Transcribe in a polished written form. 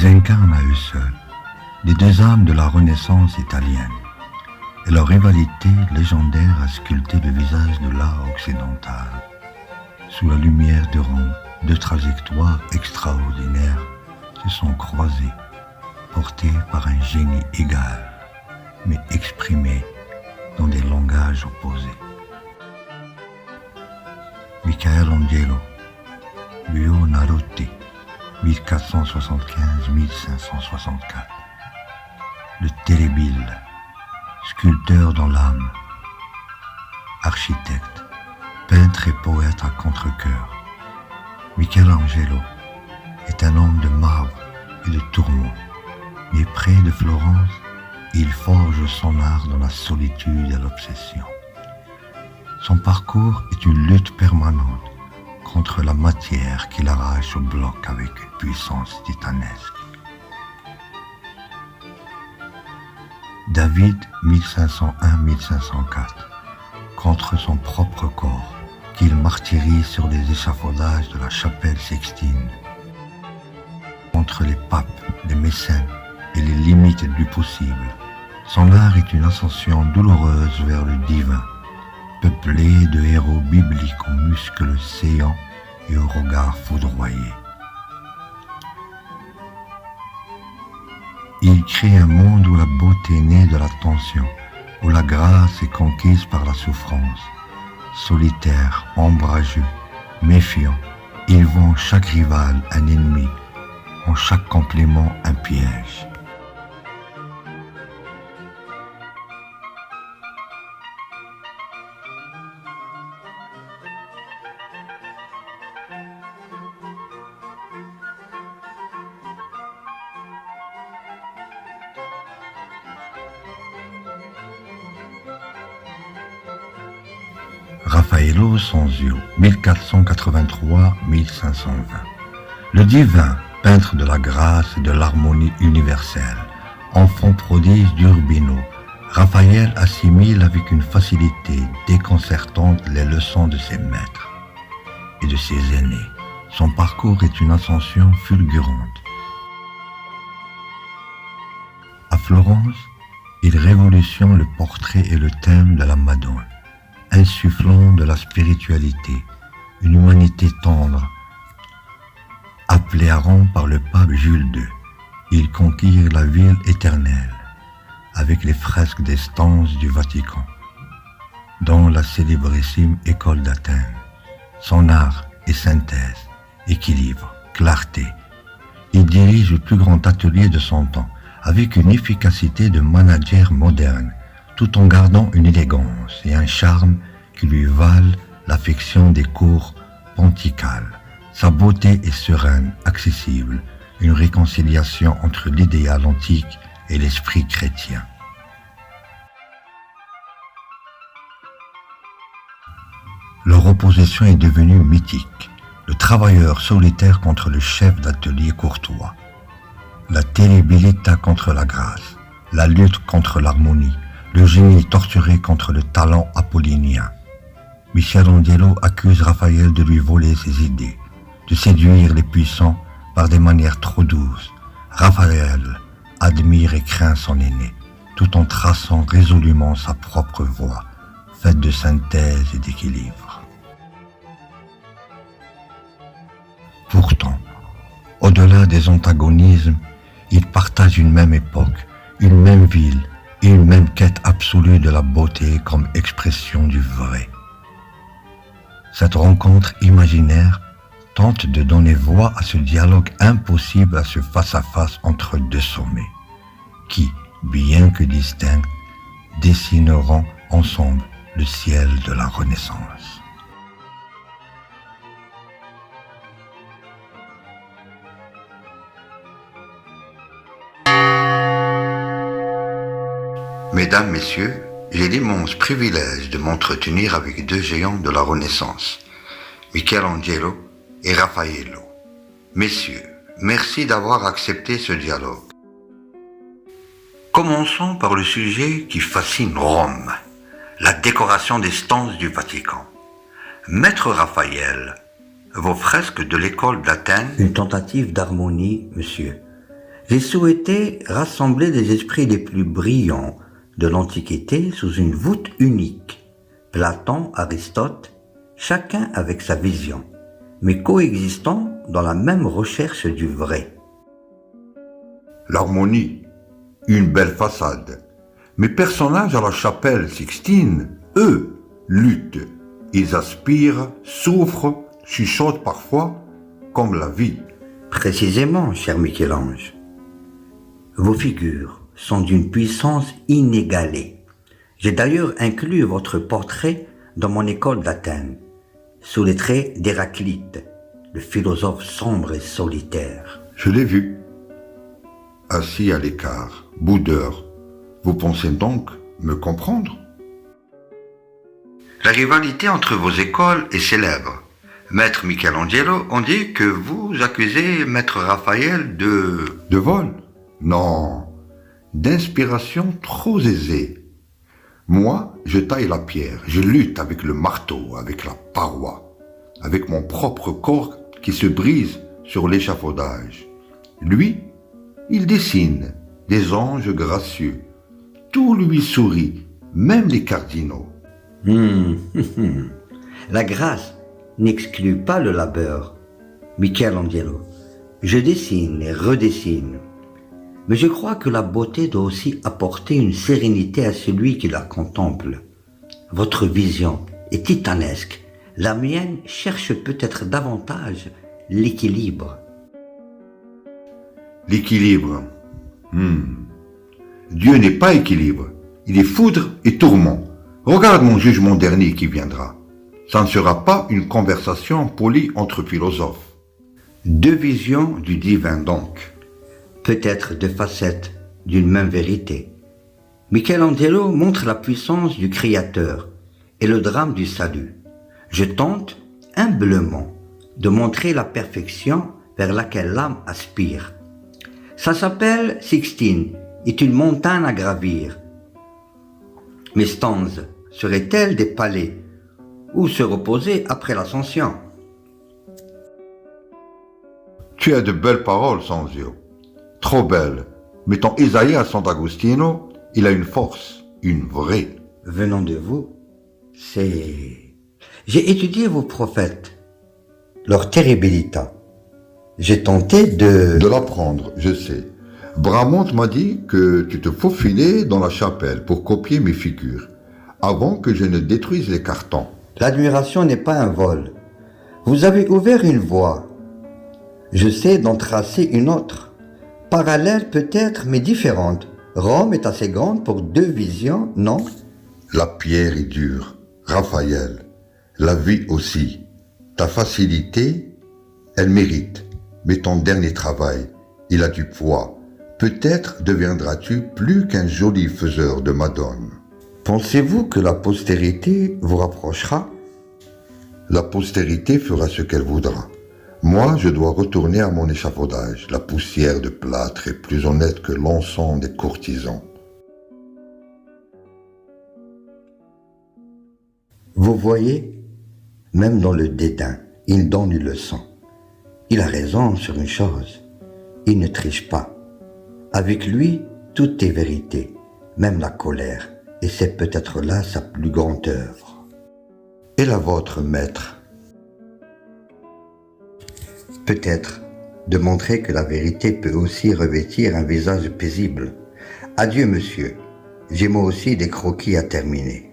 Ils incarnent à eux seuls les deux âmes de la Renaissance italienne, et leur rivalité légendaire a sculpté le visage de l'art occidental. Sous la lumière de Rome, deux trajectoires extraordinaires se sont croisées, portées par un génie égal, mais exprimées dans des langages opposés. Michelangelo, Buonarroti, 1475-1564. Le Télébile, sculpteur dans l'âme, architecte, peintre et poète à contre-cœur. Michelangelo est un homme de marbre et de tourments, mais près de Florence, il forge son art dans la solitude et l'obsession. Son parcours est une lutte permanente contre la matière qu'il arrache au bloc avec une puissance titanesque. David, 1501-1504, contre son propre corps, qu'il martyrise sur les échafaudages de la chapelle Sixtine. Contre les papes, les mécènes et les limites du possible, son art est une ascension douloureuse vers le divin, peuplé de héros bibliques aux muscles séants et au regard foudroyé. Il crée un monde où la beauté naît de la tension, où la grâce est conquise par la souffrance. Solitaire, ombrageux, méfiant, il voit en chaque rival un ennemi, en chaque complément un piège. Raffaello Sanzio, 1483-1520. Le divin, peintre de la grâce et de l'harmonie universelle, enfant prodige d'Urbino, Raphaël assimile avec une facilité déconcertante les leçons de ses maîtres et de ses aînés. Son parcours est une ascension fulgurante. À Florence, il révolutionne le portrait et le thème de la Madone, insufflant de la spiritualité, une humanité tendre, appelée à Rome par le pape Jules II. Il conquiert la ville éternelle, avec les fresques des stances du Vatican, dont la célébrissime école d'Athènes. Son art est synthèse, équilibre, clarté. Il dirige le plus grand atelier de son temps, avec une efficacité de manager moderne, tout en gardant une élégance et un charme qui lui valent l'affection des cours ponticales. Sa beauté est sereine, accessible, une réconciliation entre l'idéal antique et l'esprit chrétien. Leur opposition est devenue mythique, le travailleur solitaire contre le chef d'atelier courtois, la terribilità contre la grâce, la lutte contre l'harmonie, le génie torturé contre le talent apollinien. Michelangelo accuse Raphaël de lui voler ses idées, de séduire les puissants par des manières trop douces. Raphaël admire et craint son aîné, tout en traçant résolument sa propre voie, faite de synthèse et d'équilibre. Pourtant, au-delà des antagonismes, ils partagent une même époque, une même ville et une même quête absolue de la beauté comme expression du vrai. Cette rencontre imaginaire tente de donner voix à ce dialogue impossible, à ce face-à-face entre deux sommets, qui, bien que distincts, dessineront ensemble le ciel de la Renaissance. Mesdames, Messieurs, j'ai l'immense privilège de m'entretenir avec deux géants de la Renaissance, Michelangelo et Raffaello. Messieurs, merci d'avoir accepté ce dialogue. Commençons par le sujet qui fascine Rome, la décoration des stances du Vatican. Maître Raphaël, vos fresques de l'école d'Athènes... Une tentative d'harmonie, monsieur. J'ai souhaité rassembler les esprits les plus brillants de l'Antiquité sous une voûte unique. Platon, Aristote, chacun avec sa vision, mais coexistant dans la même recherche du vrai. L'harmonie, une belle façade. Mes personnages à la chapelle Sixtine, eux, luttent. Ils aspirent, souffrent, chuchotent parfois, comme la vie. Précisément, cher Michel-Ange. Vos figures sont d'une puissance inégalée. J'ai d'ailleurs inclus votre portrait dans mon école d'Athènes, sous les traits d'Héraclite, le philosophe sombre et solitaire. Je l'ai vu, assis à l'écart, boudeur. Vous pensez donc me comprendre? La rivalité entre vos écoles est célèbre. Maître Michelangelo, on dit que vous accusez Maître Raphaël de... De vol? Non, d'inspiration trop aisée. Moi, je taille la pierre, je lutte avec le marteau, avec la paroi, avec mon propre corps qui se brise sur l'échafaudage. Lui, il dessine des anges gracieux. Tout lui sourit, même les cardinaux. La grâce n'exclut pas le labeur, Michelangelo. Je dessine et redessine. Mais je crois que la beauté doit aussi apporter une sérénité à celui qui la contemple. Votre vision est titanesque. La mienne cherche peut-être davantage l'équilibre. L'équilibre. Dieu n'est pas équilibre. Il est foudre et tourment. Regarde mon jugement dernier qui viendra. Ça ne sera pas une conversation polie entre philosophes. Deux visions du divin donc. Peut-être deux facettes d'une même vérité. Michelangelo montre la puissance du Créateur et le drame du salut. Je tente, humblement, de montrer la perfection vers laquelle l'âme aspire. Ça s'appelle Sixtine, est une montagne à gravir. Mes stances seraient-elles des palais où se reposer après l'ascension? Tu as de belles paroles, Sanzio. Trop belles. Mais ton Isaïe à Sant'Agostino, il a une force, une vraie. Venant de vous, c'est... J'ai étudié vos prophètes, leur terribilité. J'ai tenté de... De l'apprendre, je sais. Bramante m'a dit que tu te faufilais dans la chapelle pour copier mes figures, avant que je ne détruise les cartons. L'admiration n'est pas un vol. Vous avez ouvert une voie. Je sais d'en tracer une autre. Parallèle peut-être, mais différente. Rome est assez grande pour deux visions, non? La pierre est dure, Raphaël. La vie aussi. Ta facilité, elle mérite. Mais ton dernier travail, il a du poids. Peut-être deviendras-tu plus qu'un joli faiseur de Madone. Pensez-vous que la postérité vous rapprochera? La postérité fera ce qu'elle voudra. Moi, je dois retourner à mon échafaudage. La poussière de plâtre est plus honnête que l'encens des courtisans. Vous voyez, même dans le dédain, il donne une leçon. Il a raison sur une chose. Il ne triche pas. Avec lui, tout est vérité, même la colère. Et c'est peut-être là sa plus grande œuvre. Et la vôtre, maître? Peut-être de montrer que la vérité peut aussi revêtir un visage paisible. Adieu, monsieur. J'ai moi aussi des croquis à terminer.